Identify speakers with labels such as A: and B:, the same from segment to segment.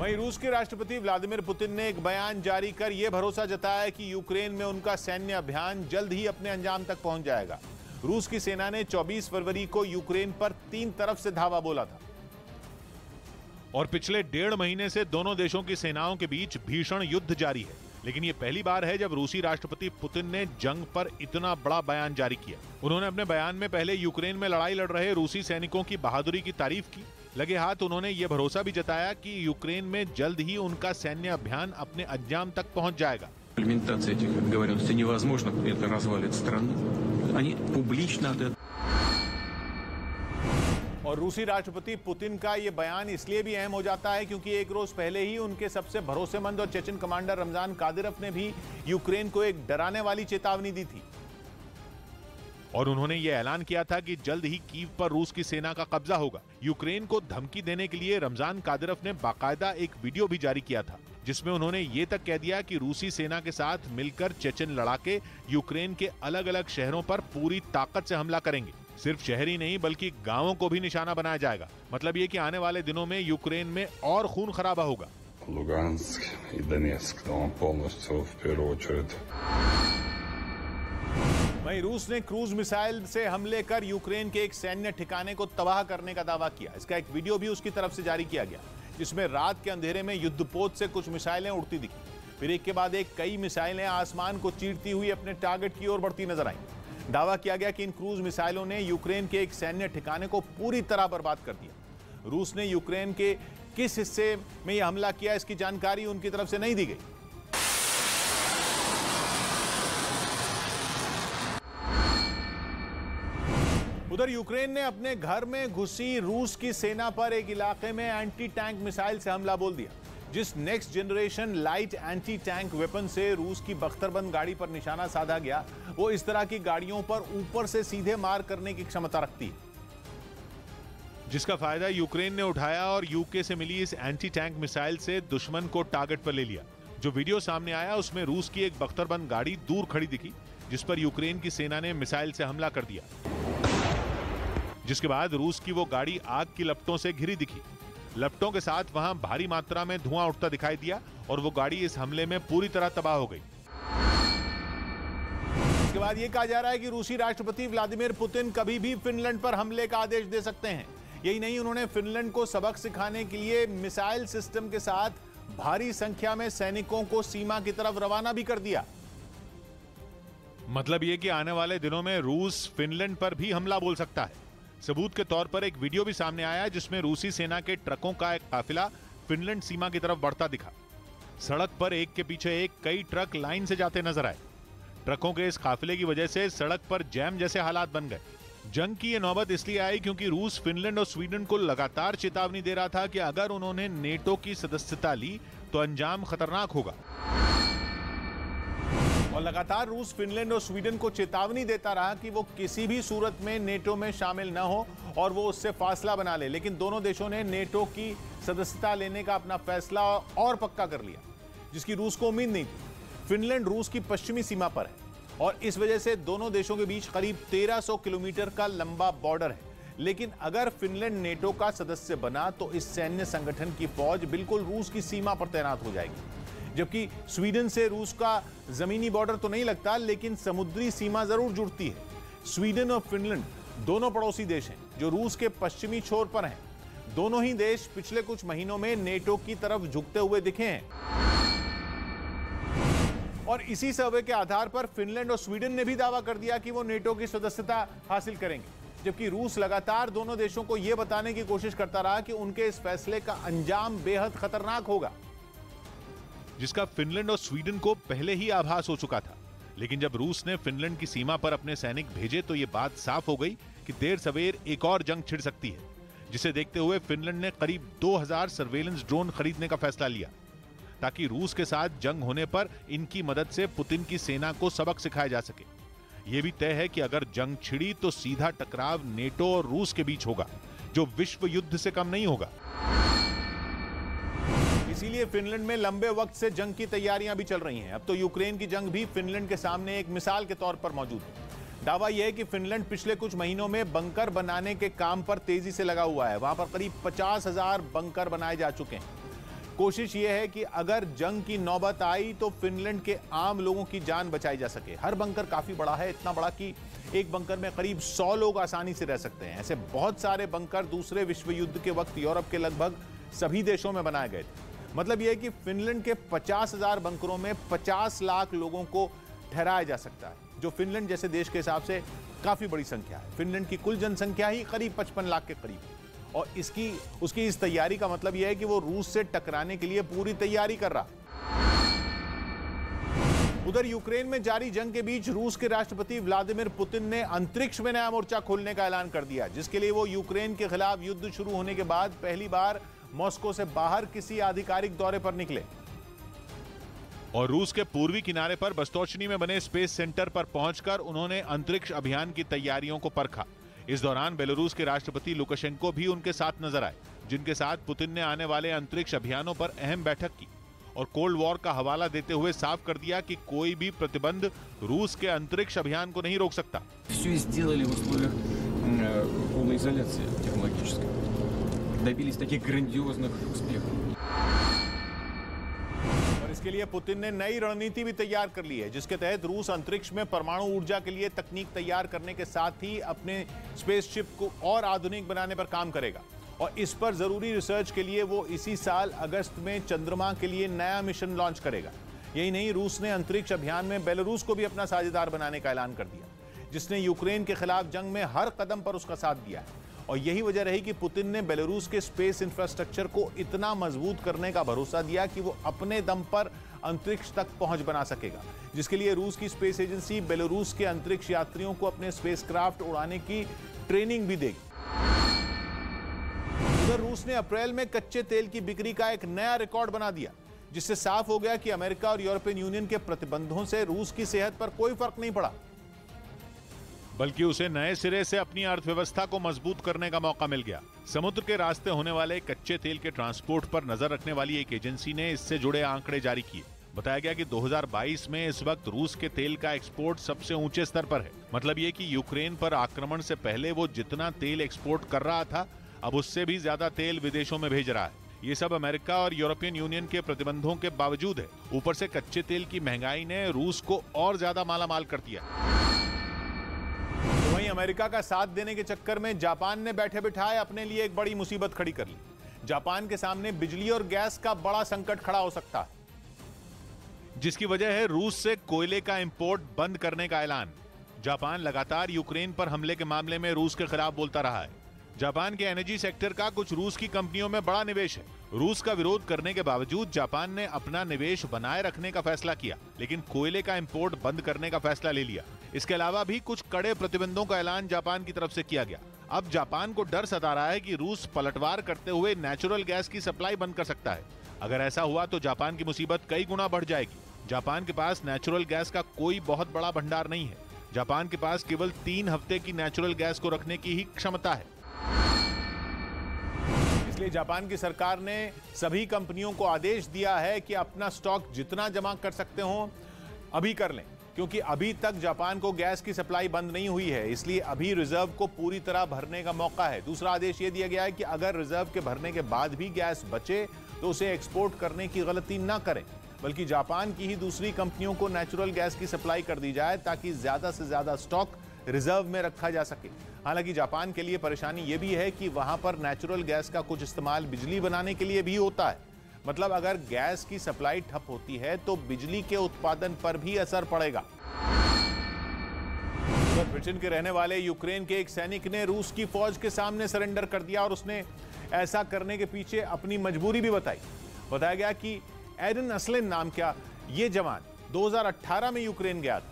A: वहीं रूस के राष्ट्रपति व्लादिमीर पुतिन ने एक बयान जारी कर यह भरोसा जताया कि यूक्रेन में उनका सैन्य अभियान जल्द ही अपने अंजाम तक पहुंच जाएगा। रूस की सेना ने 24 फरवरी को यूक्रेन पर 3 तरफ से धावा बोला था और पिछले 1.5 महीने से दोनों देशों की सेनाओं के बीच भीषण युद्ध जारी है। लेकिन यह पहली बार है जब रूसी राष्ट्रपति पुतिन ने जंग पर इतना बड़ा बयान जारी किया। उन्होंने अपने बयान में पहले यूक्रेन में लड़ाई लड़ रहे रूसी सैनिकों की बहादुरी की तारीफ की। लगे हाथ उन्होंने यह भरोसा भी जताया कि यूक्रेन में जल्द ही उनका सैन्य अभियान अपने अंजाम तक पहुंच जाएगा। और रूसी राष्ट्रपति पुतिन का यह बयान इसलिए भी अहम हो जाता है क्योंकि एक रोज पहले ही उनके सबसे भरोसेमंद और चेचन कमांडर रमजान कादिरोव ने भी यूक्रेन को एक डराने वाली चेतावनी दी थी और उन्होंने यह ऐलान किया था कि जल्द ही कीव पर रूस की सेना का कब्जा होगा। यूक्रेन को धमकी देने के लिए रमजान कादिरोव ने बाकायदा एक वीडियो भी जारी किया था जिसमें उन्होंने ये तक कह दिया कि रूसी सेना के साथ मिलकर चेचन लड़ाके यूक्रेन के अलग अलग शहरों पर पूरी ताकत से हमला करेंगे। सिर्फ शहर ही नहीं बल्कि गांवों को भी निशाना बनाया जाएगा। मतलब ये कि आने वाले दिनों में यूक्रेन में और खून खराबा होगा।
B: Луганск и Донецк, там полностью в первую очередь।
A: वहीं रूस ने क्रूज मिसाइल से हमले कर यूक्रेन के एक सैन्य ठिकाने को तबाह करने का दावा किया। इसका एक वीडियो भी उसकी तरफ से जारी किया गया जिसमें रात के अंधेरे में युद्धपोत से कुछ मिसाइलें उड़ती दिखी। फिर एक के बाद एक कई मिसाइलें आसमान को चीरती हुई अपने टारगेट की ओर बढ़ती नजर आईं। दावा किया गया कि इन क्रूज मिसाइलों ने यूक्रेन के एक सैन्य ठिकाने को पूरी तरह बर्बाद कर दिया। रूस ने यूक्रेन के किस हिस्से में यह हमला किया इसकी जानकारी उनकी तरफ से नहीं दी गई। उधर यूक्रेन ने अपने घर में घुसी रूस की सेना पर एक इलाके में एंटी टैंक मिसाइल से हमला बोल दिया। जिस next generation light anti tank weapon से रूस की बख्तरबंद गाड़ी पर निशाना साधा गया वो इस तरह की गाड़ियों पर ऊपर से सीधे मार करने की क्षमता रखती है, जिसका फायदा यूक्रेन ने उठाया और यूके से मिली इस एंटी टैंक मिसाइल से दुश्मन को टारगेट पर ले लिया। जो वीडियो सामने आया उसमें रूस की एक बख्तरबंद गाड़ी दूर खड़ी दिखी जिस पर यूक्रेन की सेना ने मिसाइल से हमला कर दिया, जिसके बाद रूस की वो गाड़ी आग की लपटों से घिरी दिखी। लपटों के साथ वहां भारी मात्रा में धुआं उठता दिखाई दिया और वो गाड़ी इस हमले में पूरी तरह तबाह हो गई। इसके बाद यह कहा जा रहा है कि रूसी राष्ट्रपति व्लादिमीर पुतिन कभी भी फिनलैंड पर हमले का आदेश दे सकते हैं। यही नहीं, उन्होंने फिनलैंड को सबक सिखाने के लिए मिसाइल सिस्टम के साथ भारी संख्या में सैनिकों को सीमा की तरफ रवाना भी कर दिया। मतलब यह कि आने वाले दिनों में रूस फिनलैंड पर भी हमला बोल सकता है। सबूत के तौर पर एक वीडियो भी सामने आया जिसमें रूसी सेना के ट्रकों का एक काफिला फिनलैंड सीमा की तरफ बढ़ता दिखा। सड़क पर एक के पीछे एक कई ट्रक लाइन से जाते नजर आए। ट्रकों के इस काफिले की वजह से सड़क पर जैम जैसे हालात बन गए। जंग की यह नौबत इसलिए आई क्योंकि रूस फिनलैंड और स्वीडन को लगातार चेतावनी दे रहा था कि अगर उन्होंने नेटो की सदस्यता ली तो अंजाम खतरनाक होगा। और लगातार रूस फिनलैंड और स्वीडन को चेतावनी देता रहा कि वो किसी भी सूरत में नेटो में शामिल न हो और वो उससे फासला बना ले। लेकिन दोनों देशों ने नेटो की सदस्यता लेने का अपना फैसला और पक्का कर लिया, जिसकी रूस को उम्मीद नहीं थी। फिनलैंड रूस की पश्चिमी सीमा पर है और इस वजह से दोनों देशों के बीच करीब 1300 किलोमीटर का लंबा बॉर्डर है। लेकिन अगर फिनलैंड नेटो का सदस्य बना तो इस सैन्य संगठन की फौज बिल्कुल रूस की सीमा पर तैनात हो जाएगी। जबकि स्वीडन से रूस का जमीनी बॉर्डर तो नहीं लगता लेकिन समुद्री सीमा जरूर जुड़ती है। स्वीडन और फिनलैंड दोनों पड़ोसी देश हैं जो रूस के पश्चिमी छोर पर हैं। दोनों ही देश पिछले कुछ महीनों में नेटो की तरफ झुकते हुए दिखे हैं और इसी सर्वे के आधार पर फिनलैंड और स्वीडन ने भी दावा कर दिया कि वो नेटो की सदस्यता हासिल करेंगे। जबकि रूस लगातार दोनों देशों को यह बताने की कोशिश करता रहा कि उनके इस फैसले का अंजाम बेहद खतरनाक होगा, जिसका फिनलैंड और स्वीडन को पहले ही आभास हो चुका था। लेकिन जब रूस ने फिनलैंड की सीमा पर अपने सैनिक भेजे तो यह बात साफ हो गई कि देर सवेर एक और जंग छिड़ सकती है, जिसे देखते हुए फिनलैंड ने करीब 2000 सर्वेलेंस ड्रोन खरीदने का फैसला लिया ताकि रूस के साथ जंग होने पर इनकी मदद से पुतिन की सेना को सबक सिखाया जा सके। यह भी तय है कि अगर जंग छिड़ी तो सीधा टकराव नेटो और रूस के बीच होगा, जो विश्व युद्ध से कम नहीं होगा। इसीलिए फिनलैंड में लंबे वक्त से जंग की तैयारियां भी चल रही हैं। अब तो यूक्रेन की जंग भी फिनलैंड के सामने एक मिसाल के तौर पर मौजूद है। दावा यह है कि फिनलैंड पिछले कुछ महीनों में बंकर बनाने के काम पर तेजी से लगा हुआ है। वहां पर करीब 50,000 बंकर बनाए जा चुके हैं। कोशिश ये है कि अगर जंग की नौबत आई तो फिनलैंड के आम लोगों की जान बचाई जा सके। हर बंकर काफी बड़ा है, इतना बड़ा कि एक बंकर में करीब 100 लोग आसानी से रह सकते हैं। ऐसे बहुत सारे बंकर दूसरे विश्व युद्ध के वक्त यूरोप के लगभग सभी देशों में बनाए गए थे। मतलब यह है कि फिनलैंड के 50,000 बंकरों में 50 लाख लोगों को ठहराया जा सकता है, जो फिनलैंड जैसे देश के हिसाब से काफी बड़ी संख्या है। फिनलैंड की कुल जनसंख्या ही करीब 55 लाख के करीब है और उसकी इस तैयारी का मतलब यह है कि वो रूस से टकराने के लिए पूरी तैयारी कर रहा है। उधर यूक्रेन में जारी जंग के बीच रूस के राष्ट्रपति व्लादिमीर पुतिन ने अंतरिक्ष में नया मोर्चा खोलने का ऐलान कर दिया, जिसके लिए वो यूक्रेन के खिलाफ युद्ध शुरू होने के बाद पहली बार मॉस्को से बाहर किसी आधिकारिक दौरे पर निकले।
C: और रूस के पूर्वी किनारे पर बस्तोचनी में बने स्पेस सेंटर पर पहुंचकर उन्होंने अंतरिक्ष अभियान की तैयारियों को परखा। इस दौरान बेलारूस के राष्ट्रपति लुकाशेंको भी उनके साथ नजर आए, जिनके साथ पुतिन ने आने वाले अंतरिक्ष अभियानों पर अहम बैठक की और कोल्ड वॉर का हवाला देते हुए साफ कर दिया कि कोई भी प्रतिबंध रूस के अंतरिक्ष अभियान को नहीं रोक सकता।
A: और इसके लिए पुतिन ने नई रणनीति भी तैयार कर ली है, जिसके तहत रूस अंतरिक्ष में परमाणु ऊर्जा के लिए तकनीक तैयार करने के साथ ही अपने स्पेसशिप को और आधुनिक बनाने पर काम करेगा। और इस पर जरूरी रिसर्च के लिए वो इसी साल अगस्त में चंद्रमा के लिए नया मिशन लॉन्च करेगा। यही नहीं, रूस ने अंतरिक्ष अभियान में बेलारूस को भी अपना साझेदार बनाने का ऐलान कर दिया, जिसने यूक्रेन के खिलाफ जंग में हर कदम पर उसका साथ दिया है। और यही वजह रही कि पुतिन ने बेलारूस के स्पेस इंफ्रास्ट्रक्चर को इतना मजबूत करने का भरोसा दिया कि वो अपने दम पर अंतरिक्ष तक पहुंच बना सकेगा, जिसके लिए रूस की स्पेस एजेंसी बेलारूस के अंतरिक्ष यात्रियों को अपने स्पेसक्राफ्ट उड़ाने की ट्रेनिंग भी देगी। उधर रूस ने अप्रैल में कच्चे तेल की बिक्री का एक नया रिकॉर्ड बना दिया, जिससे साफ हो गया कि अमेरिका और यूरोपियन यूनियन के प्रतिबंधों से रूस की सेहत पर कोई फर्क नहीं पड़ा,
C: बल्कि उसे नए सिरे से अपनी अर्थव्यवस्था को मजबूत करने का मौका मिल गया। समुद्र के रास्ते होने वाले कच्चे तेल के ट्रांसपोर्ट पर नजर रखने वाली एक एजेंसी ने इससे जुड़े आंकड़े जारी किए। बताया गया कि 2022 में इस वक्त रूस के तेल का एक्सपोर्ट सबसे ऊंचे स्तर पर है। मतलब ये कि यूक्रेन पर आक्रमण से पहले वो जितना तेल एक्सपोर्ट कर रहा था, अब उससे भी ज्यादा तेल विदेशों में भेज रहा है। ये सब अमेरिका और यूरोपियन यूनियन के प्रतिबंधों के बावजूद है। ऊपर से कच्चे तेल की महंगाई ने रूस को और ज्यादा मालामाल कर दिया।
A: वहीं अमेरिका का साथ देने के चक्कर में जापान ने बैठे बिठाए अपने लिए एक बड़ी मुसीबत खड़ी कर ली। जापान के सामने बिजली और गैस का बड़ा संकट खड़ा हो सकता है,
C: जिसकी वजह है रूस से कोयले का इंपोर्ट बंद करने का ऐलान। जापान लगातार यूक्रेन पर हमले के मामले में रूस के खिलाफ बोलता रहा है। जापान के एनर्जी सेक्टर का कुछ रूस की कंपनियों में बड़ा निवेश है। रूस का विरोध करने के बावजूद जापान ने अपना निवेश बनाए रखने का फैसला किया, लेकिन कोयले का इंपोर्ट बंद करने का फैसला ले लिया। इसके अलावा भी कुछ कड़े प्रतिबंधों का ऐलान जापान की तरफ से किया गया। अब जापान को डर सता रहा है कि रूस पलटवार करते हुए नेचुरल गैस की सप्लाई बंद कर सकता है। अगर ऐसा हुआ तो जापान की मुसीबत कई गुना बढ़ जाएगी। जापान के पास नेचुरल गैस का कोई बहुत बड़ा भंडार नहीं है। जापान के पास केवल 3 हफ्ते की नेचुरल गैस को रखने की ही क्षमता है।
A: इसलिए जापान की सरकार ने सभी कंपनियों को आदेश दिया है कि अपना स्टॉक जितना जमा कर सकते हो अभी कर लें, क्योंकि अभी तक जापान को गैस की सप्लाई बंद नहीं हुई है। इसलिए अभी रिजर्व को पूरी तरह भरने का मौका है। दूसरा आदेश यह दिया गया है कि अगर रिजर्व के भरने के बाद भी गैस बचे तो उसे एक्सपोर्ट करने की गलती ना करें, बल्कि जापान की ही दूसरी कंपनियों को नेचुरल गैस की सप्लाई कर दी जाए, ताकि ज्यादा से ज्यादा स्टॉक रिजर्व में रखा जा सके। हालांकि जापान के लिए परेशानी यह भी है कि वहां पर नेचुरल गैस का कुछ इस्तेमाल बिजली बनाने के लिए भी होता है। मतलब अगर गैस की सप्लाई ठप होती है तो बिजली के उत्पादन पर भी असर पड़ेगा। ब्रिटेन के रहने वाले यूक्रेन के एक सैनिक ने रूस की फौज के सामने सरेंडर कर दिया और उसने ऐसा करने के पीछे अपनी मजबूरी भी बताई। बताया गया कि एडन असलिन नाम का ये जवान 2018 में यूक्रेन गया था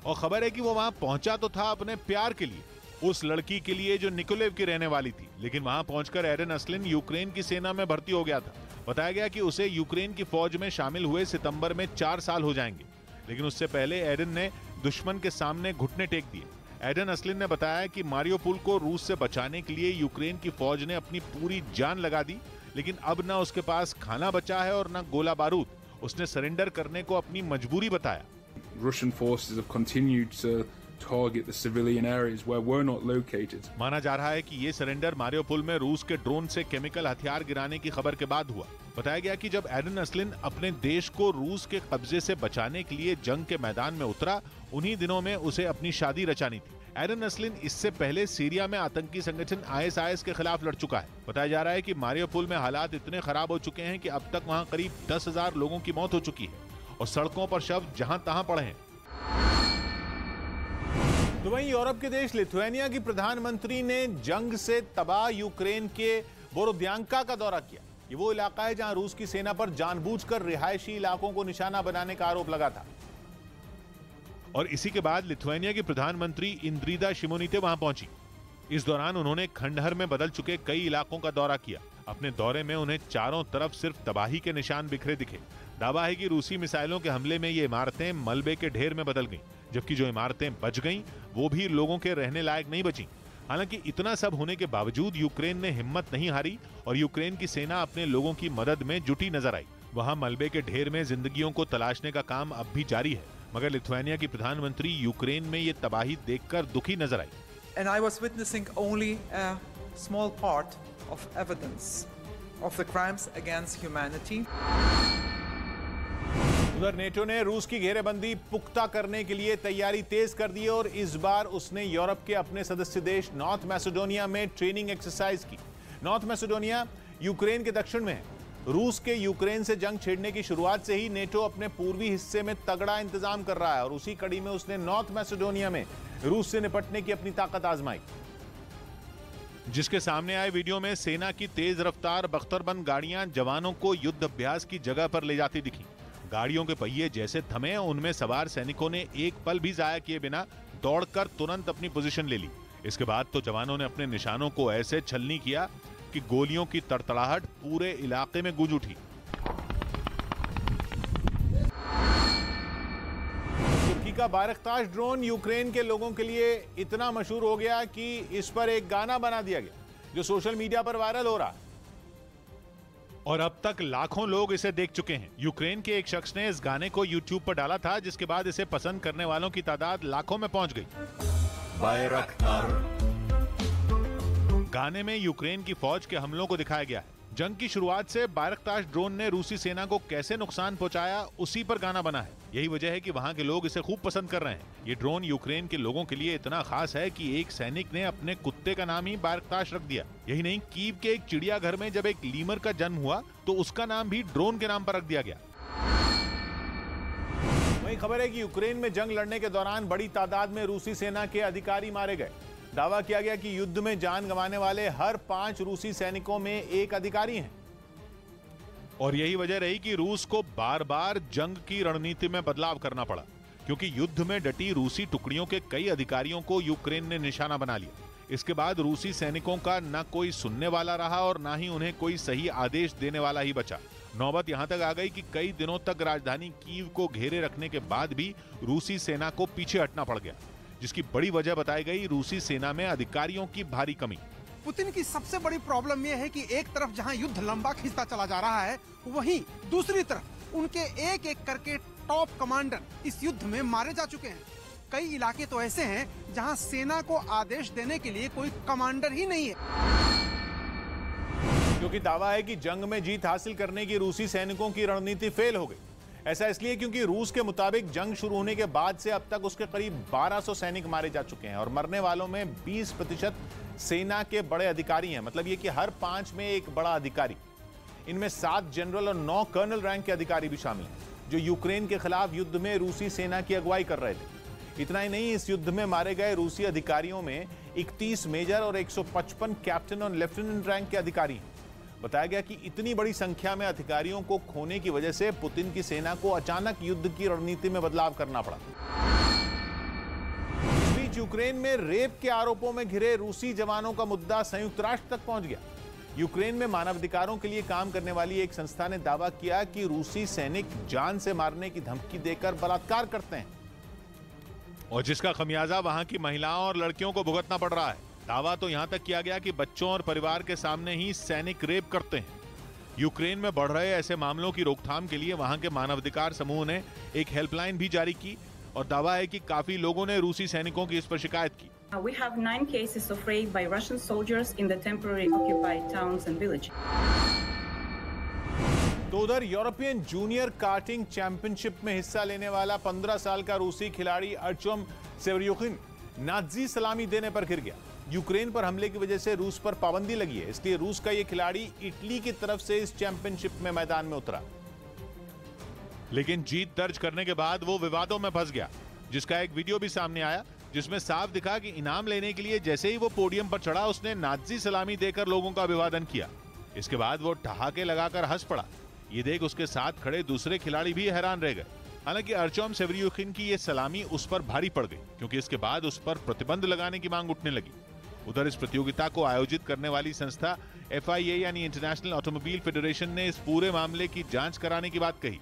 C: और खबर है कि वो वहां पहुंचा तो था अपने प्यार के लिए, उस लड़की के लिए जो निकोलेव की रहने वाली थी, लेकिन वहां पहुंचकर एडन असलिन यूक्रेन की सेना में भर्ती हो गया था। बताया गया कि उसे यूक्रेन की फौज में शामिल हुए सितंबर में 4 साल हो जाएंगे, लेकिन उससे पहले एडन ने दुश्मन के सामने घुटने टेक दिए। एडन असलिन ने बताया कि मारियोपोल को रूस से बचाने के लिए यूक्रेन की फौज ने अपनी पूरी जान लगा दी, लेकिन अब ना उसके पास खाना बचा है और ना गोला बारूद। उसने सरेंडर करने को अपनी मजबूरी बताया।
B: Russian forces have continued
D: target the civilian areas where we're not located.
C: माना जा रहा है कि ये सरेंडर मारियोपोल में रूस के ड्रोन से केमिकल हथियार गिराने की खबर के बाद हुआ। बताया गया कि जब एरन असलिन अपने देश को रूस के कब्जे से बचाने के लिए जंग के मैदान में उतरा, उन्हीं दिनों में उसे अपनी शादी रचानी थी। एरन असलिन इससे पहले सीरिया में आतंकी संगठन ISIS के खिलाफ लड़ चुका है। बताया जा रहा है कि मारियोपोल में हालात इतने खराब हो चुके हैं कि अब तक वहां करीब 10,000 लोगों की मौत हो चुकी है और सड़कों पर शव जहां तहां पड़े हैं।
A: तो वहीं यूरोप के देश लिथुआनिया की प्रधानमंत्री ने जंग से तबाह यूक्रेन के बोरोद्यांका का दौरा किया। ये वो इलाका है जहां रूस की सेना पर जानबूझकर रिहायशी इलाकों को निशाना बनाने का आरोप लगा था।
C: और इसी के बाद लिथुआनिया की प्रधानमंत्री इंद्रिदा शिमोनीते वहां पहुंची। इस दौरान उन्होंने खंडहर में बदल चुके कई इलाकों का दौरा किया। अपने दौरे में उन्हें चारों तरफ सिर्फ तबाही के निशान बिखरे दिखे। दावा है कि रूसी मिसाइलों के हमले में ये इमारतें मलबे के ढेर में बदल गईं, जबकि जो इमारतें बच गईं वो भी लोगों के रहने लायक नहीं बची। हालांकि इतना सब होने के बावजूद यूक्रेन ने हिम्मत नहीं हारी और यूक्रेन की सेना अपने लोगों की मदद में जुटी नजर आई। वहां मलबे के ढेर में जिंदगियों को तलाशने का काम अब भी जारी है, मगर लिथुआनिया की प्रधानमंत्री यूक्रेन में ये तबाही देखकर दुखी नजर आई।
E: And I was witnessing only a small part of evidence of the crimes against humanity.
A: उधर नेटो ने रूस की घेरेबंदी पुख्ता करने के लिए तैयारी तेज कर दी और इस बार उसने यूरोप के अपने सदस्य देश नॉर्थ मैसेडोनिया में ट्रेनिंग एक्सरसाइज की। नॉर्थ मैसेडोनिया यूक्रेन के दक्षिण में है। रूस के यूक्रेन से जंग छेड़ने की शुरुआत से ही नेटो अपने पूर्वी हिस्से में तगड़ा इंतजाम कर रहा है और उसी कड़ी में उसने नॉर्थ मैसेडोनिया में रूस से निपटने की अपनी ताकत आजमाई।
C: जिसके सामने आए वीडियो में सेना की तेज रफ्तार बख्तरबंद गाड़ियां जवानों को युद्ध अभ्यास की जगह पर ले जाती दिखी। गाड़ियों के पहिए जैसे थमे, उनमें सवार सैनिकों ने एक पल भी जाया किए बिना दौड़कर तुरंत अपनी पोजीशन ले ली। इसके बाद तो जवानों ने अपने निशानों को ऐसे छलनी किया कि गोलियों की तड़तड़ाहट पूरे इलाके में गूंज उठी।
A: तुर्की का बारकताश ड्रोन यूक्रेन के लोगों के लिए इतना मशहूर हो गया कि इस पर एक गाना बना दिया गया जो सोशल मीडिया पर वायरल हो रहा है
C: और अब तक लाखों लोग इसे देख चुके हैं। यूक्रेन के एक शख्स ने इस गाने को YouTube पर डाला था, जिसके बाद इसे पसंद करने वालों की तादाद लाखों में पहुंच गई। गाने में यूक्रेन की फौज के हमलों को दिखाया गया है। जंग की शुरुआत से बारकताश ड्रोन ने रूसी सेना को कैसे नुकसान पहुंचाया, उसी पर गाना बना है। यही वजह है कि वहां के लोग इसे खूब पसंद कर रहे हैं। ये ड्रोन यूक्रेन के लोगों के लिए इतना खास है कि एक सैनिक ने अपने कुत्ते का नाम ही बारकताश रख दिया। यही नहीं, कीव के एक चिड़ियाघर में जब एक लीमर का जन्म हुआ तो उसका नाम भी ड्रोन के नाम पर रख दिया गया।
A: वही खबर है कि यूक्रेन में जंग लड़ने के दौरान बड़ी तादाद में रूसी सेना के अधिकारी मारे गए। दावा किया गया कि युद्ध में जान गंवाने वाले हर 5 रूसी सैनिकों में एक अधिकारी हैं।
C: और यही वजह रही कि रूस को बार बार जंग की रणनीति में बदलाव करना पड़ा, क्योंकि युद्ध में डटी रूसी टुकड़ियों के कई अधिकारियों को यूक्रेन ने निशाना बना लिया। इसके बाद रूसी सैनिकों का न कोई सुनने वाला रहा और न ही उन्हें कोई सही आदेश देने वाला ही बचा। नौबत यहां तक आ गई कि कई दिनों तक राजधानी कीव को घेरे रखने के बाद भी रूसी सेना को पीछे हटना पड़ गया, जिसकी बड़ी वजह बताई गई रूसी सेना में अधिकारियों की भारी कमी।
F: पुतिन की सबसे बड़ी प्रॉब्लम यह है कि एक तरफ जहां युद्ध लंबा खिंचता चला जा रहा है, वहीं दूसरी तरफ उनके एक एक करके टॉप कमांडर इस युद्ध में मारे जा चुके हैं। कई इलाके तो ऐसे हैं जहां सेना को आदेश देने के लिए कोई कमांडर ही नहीं है।
A: क्योंकि दावा है कि जंग में जीत हासिल करने की रूसी सैनिकों की रणनीति फेल हो गई। ऐसा इसलिए क्योंकि रूस के मुताबिक जंग शुरू होने के बाद से अब तक उसके करीब 1200 सैनिक मारे जा चुके हैं और मरने वालों में 20% सेना के बड़े अधिकारी हैं। मतलब ये कि हर 5 में एक बड़ा अधिकारी। इनमें 7 जनरल और 9 कर्नल रैंक के अधिकारी भी शामिल हैं, जो यूक्रेन के खिलाफ युद्ध में रूसी सेना की अगुवाई कर रहे थे। इतना ही नहीं, इस युद्ध में मारे गए रूसी अधिकारियों में 31 मेजर और 155 कैप्टन और लेफ्टिनेंट रैंक के अधिकारी हैं। बताया गया कि इतनी बड़ी संख्या में अधिकारियों को खोने की वजह से पुतिन की सेना को अचानक युद्ध की रणनीति में बदलाव करना पड़ा। इस बीच यूक्रेन में रेप के आरोपों में घिरे रूसी जवानों का मुद्दा संयुक्त राष्ट्र तक पहुंच गया। यूक्रेन में मानवाधिकारों के लिए काम करने वाली एक संस्था ने दावा किया कि रूसी सैनिक जान से मारने की धमकी देकर बलात्कार करते हैं
C: और जिसका खमियाजा वहां की महिलाओं और लड़कियों को भुगतना पड़ रहा है। दावा तो यहां तक किया गया कि बच्चों और परिवार के सामने ही सैनिक रेप करते हैं। यूक्रेन में बढ़ रहे ऐसे मामलों की रोकथाम के लिए वहां के मानवाधिकार समूह ने एक हेल्पलाइन भी जारी की। और दावा है कि काफी लोगों ने रूसी सैनिकों की इस पर शिकायत की।
G: We have 9 cases of rape by Russian soldiers in the temporary occupied towns and villages.
A: तो उधर यूरोपियन जूनियर कार्टिंग चैंपियनशिप में हिस्सा लेने वाला 15 साल का रूसी खिलाड़ी अर्चम सेवरियुखिन नाजी सलामी देने पर गिर गया। यूक्रेन पर हमले की वजह से रूस पर पाबंदी लगी है, इसलिए रूस का यह खिलाड़ी इटली की तरफ से इस चैंपियनशिप में मैदान में उतरा,
C: लेकिन जीत दर्ज करने के बाद वो विवादों में फंस गया, जिसका एक वीडियो भी सामने आया जिसमें साफ दिखा कि इनाम लेने के लिए जैसे ही वो पोडियम पर चढ़ा उसने नाजी सलामी देकर लोगों का अभिवादन किया। इसके बाद वो ठहाके लगाकर हंस पड़ा। ये देख उसके साथ खड़े दूसरे खिलाड़ी भी हैरान रह गए। हालांकि अर्चम सेवरियुखिन की ये सलामी उस पर भारी पड़ गई, क्योंकि इसके बाद उस पर प्रतिबंध लगाने की मांग उठने लगी। उधर इस प्रतियोगिता को आयोजित करने वाली संस्था FIA यानी इंटरनेशनल ऑटोमोबाइल फेडरेशन ने इस पूरे मामले की जांच कराने की बात कही।